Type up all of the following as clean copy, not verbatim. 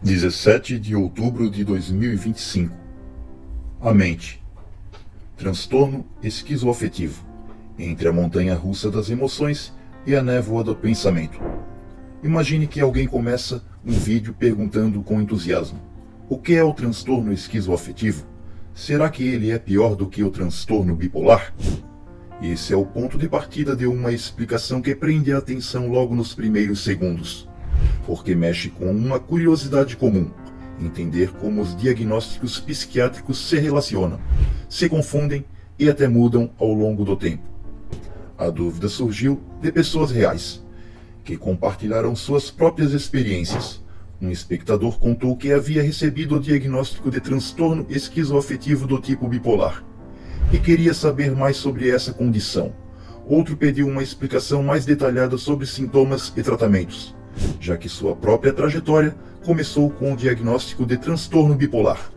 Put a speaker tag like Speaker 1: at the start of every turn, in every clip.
Speaker 1: 17 de outubro de 2025. A mente. Transtorno esquizoafetivo. Entre a montanha-russa das emoções e a névoa do pensamento. Imagine que alguém começa um vídeo perguntando com entusiasmo: o que é o transtorno esquizoafetivo? Será que ele é pior do que o transtorno bipolar? Esse é o ponto de partida de uma explicação que prende a atenção logo nos primeiros segundos, porque mexe com uma curiosidade comum: entender como os diagnósticos psiquiátricos se relacionam, se confundem e até mudam ao longo do tempo. A dúvida surgiu de pessoas reais, que compartilharam suas próprias experiências. Um espectador contou que havia recebido o diagnóstico de transtorno esquizoafetivo do tipo bipolar e queria saber mais sobre essa condição. Outro pediu uma explicação mais detalhada sobre sintomas e tratamentos, já que sua própria trajetória começou com o diagnóstico de transtorno bipolar,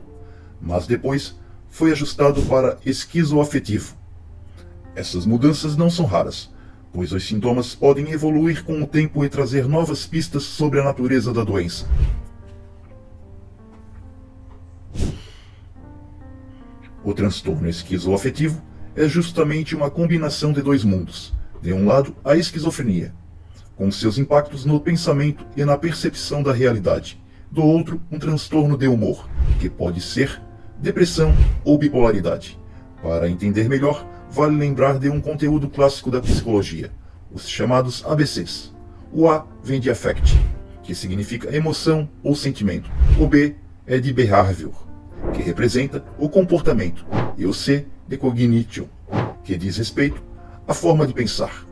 Speaker 1: mas depois foi ajustado para esquizoafetivo. Essas mudanças não são raras, pois os sintomas podem evoluir com o tempo e trazer novas pistas sobre a natureza da doença. O transtorno esquizoafetivo é justamente uma combinação de dois mundos. De um lado, a esquizofrenia, com seus impactos no pensamento e na percepção da realidade. Do outro, um transtorno de humor, que pode ser depressão ou bipolaridade. Para entender melhor, vale lembrar de um conteúdo clássico da psicologia, os chamados ABCs. O A vem de affect, que significa emoção ou sentimento. O B é de behavior, que representa o comportamento, e o C de cognition, que diz respeito à forma de pensar.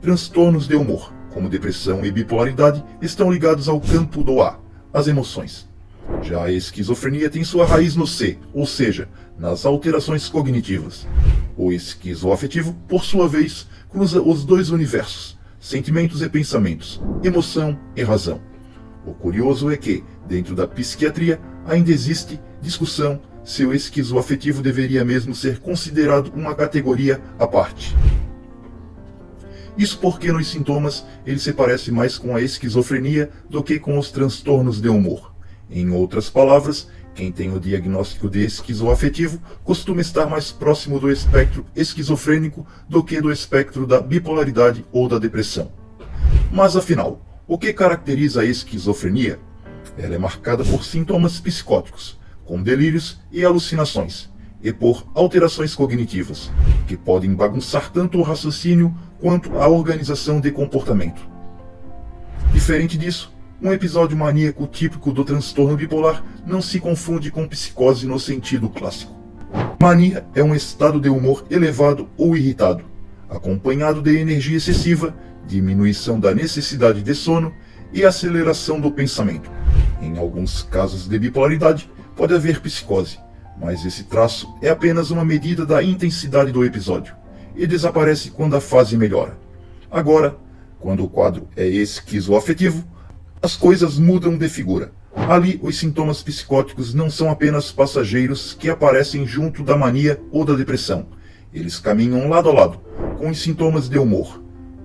Speaker 1: Transtornos de humor, como depressão e bipolaridade, estão ligados ao campo do A, as emoções. Já a esquizofrenia tem sua raiz no C, ou seja, nas alterações cognitivas. O esquizoafetivo, por sua vez, cruza os dois universos, sentimentos e pensamentos, emoção e razão. O curioso é que, dentro da psiquiatria, ainda existe discussão se o esquizoafetivo deveria mesmo ser considerado uma categoria à parte. Isso porque nos sintomas ele se parece mais com a esquizofrenia do que com os transtornos de humor. Em outras palavras, quem tem o diagnóstico de esquizoafetivo costuma estar mais próximo do espectro esquizofrênico do que do espectro da bipolaridade ou da depressão. Mas afinal, o que caracteriza a esquizofrenia? Ela é marcada por sintomas psicóticos, com delírios e alucinações, e por alterações cognitivas, que podem bagunçar tanto o raciocínio quanto a organização de comportamento. Diferente disso, um episódio maníaco típico do transtorno bipolar não se confunde com psicose no sentido clássico. Mania é um estado de humor elevado ou irritado, acompanhado de energia excessiva, diminuição da necessidade de sono e aceleração do pensamento. Em alguns casos de bipolaridade, pode haver psicose, mas esse traço é apenas uma medida da intensidade do episódio e desaparece quando a fase melhora. Agora, quando o quadro é esquizoafetivo, as coisas mudam de figura. Ali, os sintomas psicóticos não são apenas passageiros que aparecem junto da mania ou da depressão. Eles caminham lado a lado, com os sintomas de humor,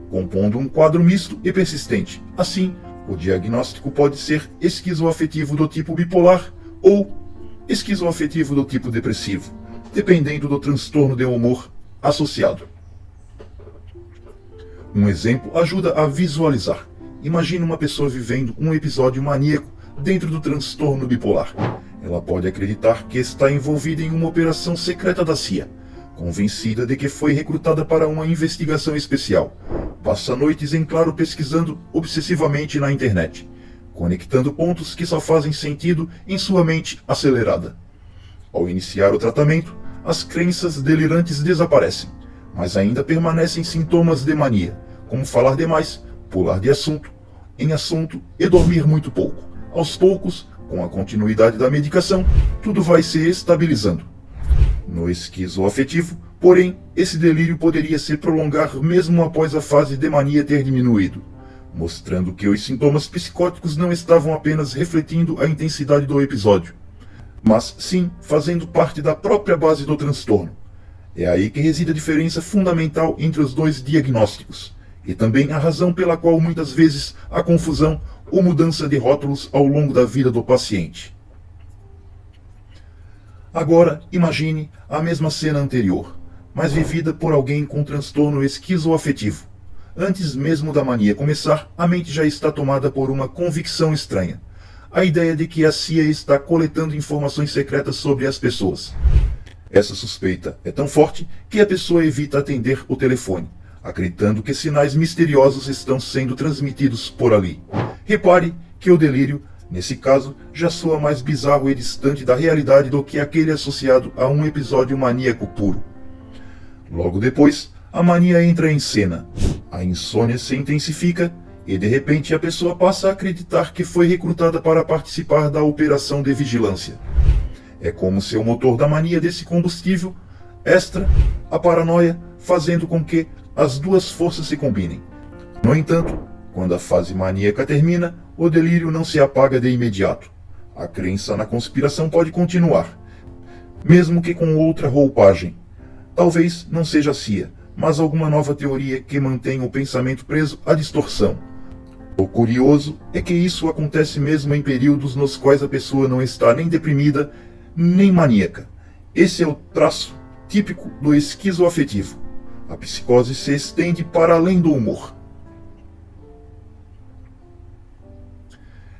Speaker 1: compondo um quadro misto e persistente. Assim, o diagnóstico pode ser esquizoafetivo do tipo bipolar ou esquizoafetivo do tipo depressivo, dependendo do transtorno de humor associado. Um exemplo ajuda a visualizar. Imagine uma pessoa vivendo um episódio maníaco dentro do transtorno bipolar. Ela pode acreditar que está envolvida em uma operação secreta da CIA, convencida de que foi recrutada para uma investigação especial. Passa noites em claro pesquisando obsessivamente na internet, conectando pontos que só fazem sentido em sua mente acelerada. Ao iniciar o tratamento, as crenças delirantes desaparecem, mas ainda permanecem sintomas de mania, como falar demais, pular de assunto em assunto e dormir muito pouco. Aos poucos, com a continuidade da medicação, tudo vai se estabilizando. No esquizoafetivo, porém, esse delírio poderia se prolongar mesmo após a fase de mania ter diminuído, mostrando que os sintomas psicóticos não estavam apenas refletindo a intensidade do episódio, mas sim fazendo parte da própria base do transtorno. É aí que reside a diferença fundamental entre os dois diagnósticos, e também a razão pela qual muitas vezes há confusão ou mudança de rótulos ao longo da vida do paciente. Agora, imagine a mesma cena anterior, mas vivida por alguém com transtorno esquizoafetivo. Antes mesmo da mania começar, a mente já está tomada por uma convicção estranha. A ideia de que a CIA está coletando informações secretas sobre as pessoas. Essa suspeita é tão forte que a pessoa evita atender o telefone, acreditando que sinais misteriosos estão sendo transmitidos por ali. Repare que o delírio, nesse caso, já soa mais bizarro e distante da realidade do que aquele associado a um episódio maníaco puro. Logo depois, a mania entra em cena. A insônia se intensifica e, de repente, a pessoa passa a acreditar que foi recrutada para participar da operação de vigilância. É como se o motor da mania desse combustível extra, a paranoia, fazendo com que as duas forças se combinem. No entanto, quando a fase maníaca termina, o delírio não se apaga de imediato. A crença na conspiração pode continuar, mesmo que com outra roupagem. Talvez não seja a CIA, mas alguma nova teoria que mantenha o pensamento preso à distorção. O curioso é que isso acontece mesmo em períodos nos quais a pessoa não está nem deprimida, nem maníaca. Esse é o traço típico do esquizoafetivo. A psicose se estende para além do humor.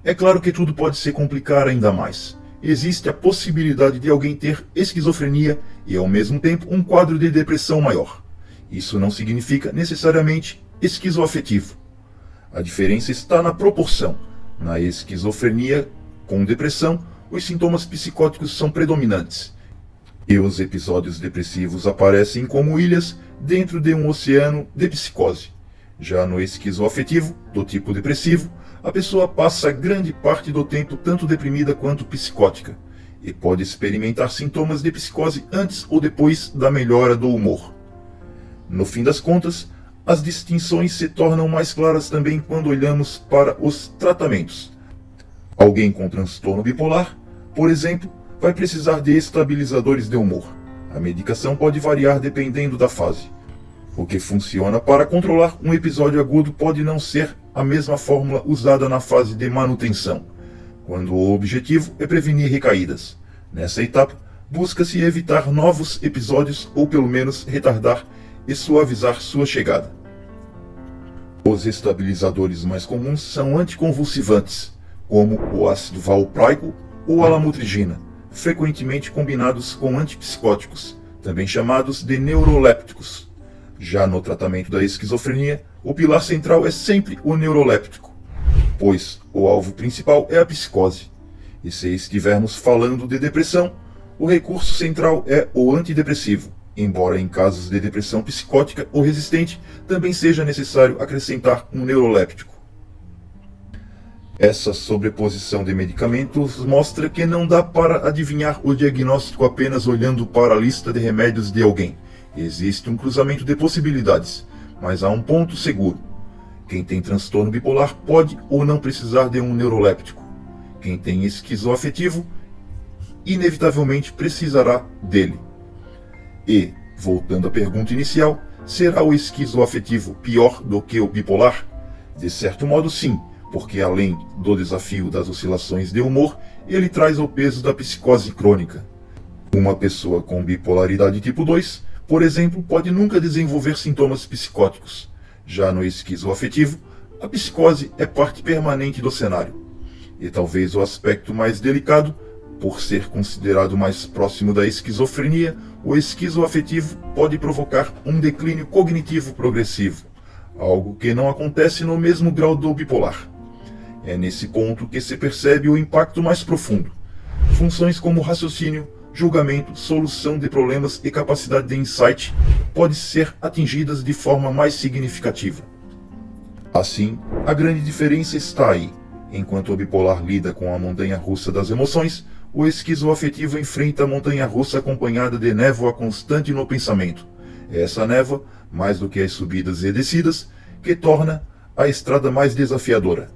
Speaker 1: É claro que tudo pode se complicar ainda mais. Existe a possibilidade de alguém ter esquizofrenia e, ao mesmo tempo, um quadro de depressão maior. Isso não significa necessariamente esquizoafetivo. A diferença está na proporção. Na esquizofrenia com depressão, os sintomas psicóticos são predominantes, e os episódios depressivos aparecem como ilhas dentro de um oceano de psicose. Já no esquizoafetivo, do tipo depressivo, a pessoa passa grande parte do tempo tanto deprimida quanto psicótica, e pode experimentar sintomas de psicose antes ou depois da melhora do humor. No fim das contas, as distinções se tornam mais claras também quando olhamos para os tratamentos. Alguém com transtorno bipolar, por exemplo, vai precisar de estabilizadores de humor. A medicação pode variar dependendo da fase. O que funciona para controlar um episódio agudo pode não ser a mesma fórmula usada na fase de manutenção, quando o objetivo é prevenir recaídas. Nessa etapa, busca-se evitar novos episódios ou pelo menos retardar e suavizar sua chegada. Os estabilizadores mais comuns são anticonvulsivantes, como o ácido valproico ou a lamotrigina, frequentemente combinados com antipsicóticos, também chamados de neurolépticos. Já no tratamento da esquizofrenia, o pilar central é sempre o neuroléptico, pois o alvo principal é a psicose. E se estivermos falando de depressão, o recurso central é o antidepressivo, embora em casos de depressão psicótica ou resistente também seja necessário acrescentar um neuroléptico. Essa sobreposição de medicamentos mostra que não dá para adivinhar o diagnóstico apenas olhando para a lista de remédios de alguém. Existe um cruzamento de possibilidades, mas há um ponto seguro. Quem tem transtorno bipolar pode ou não precisar de um neuroléptico. Quem tem esquizoafetivo, inevitavelmente precisará dele. E, voltando à pergunta inicial, será o esquizoafetivo pior do que o bipolar? De certo modo, sim, porque além do desafio das oscilações de humor, ele traz o peso da psicose crônica. Uma pessoa com bipolaridade tipo 2, por exemplo, pode nunca desenvolver sintomas psicóticos. Já no esquizoafetivo, a psicose é parte permanente do cenário. E talvez o aspecto mais delicado, por ser considerado mais próximo da esquizofrenia, o esquizoafetivo pode provocar um declínio cognitivo progressivo, algo que não acontece no mesmo grau do bipolar. É nesse ponto que se percebe o impacto mais profundo. Funções como raciocínio, julgamento, solução de problemas e capacidade de insight podem ser atingidas de forma mais significativa. Assim, a grande diferença está aí. Enquanto o bipolar lida com a montanha-russa das emoções, o esquizoafetivo enfrenta a montanha-russa acompanhada de névoa constante no pensamento. É essa névoa, mais do que as subidas e descidas, que torna a estrada mais desafiadora.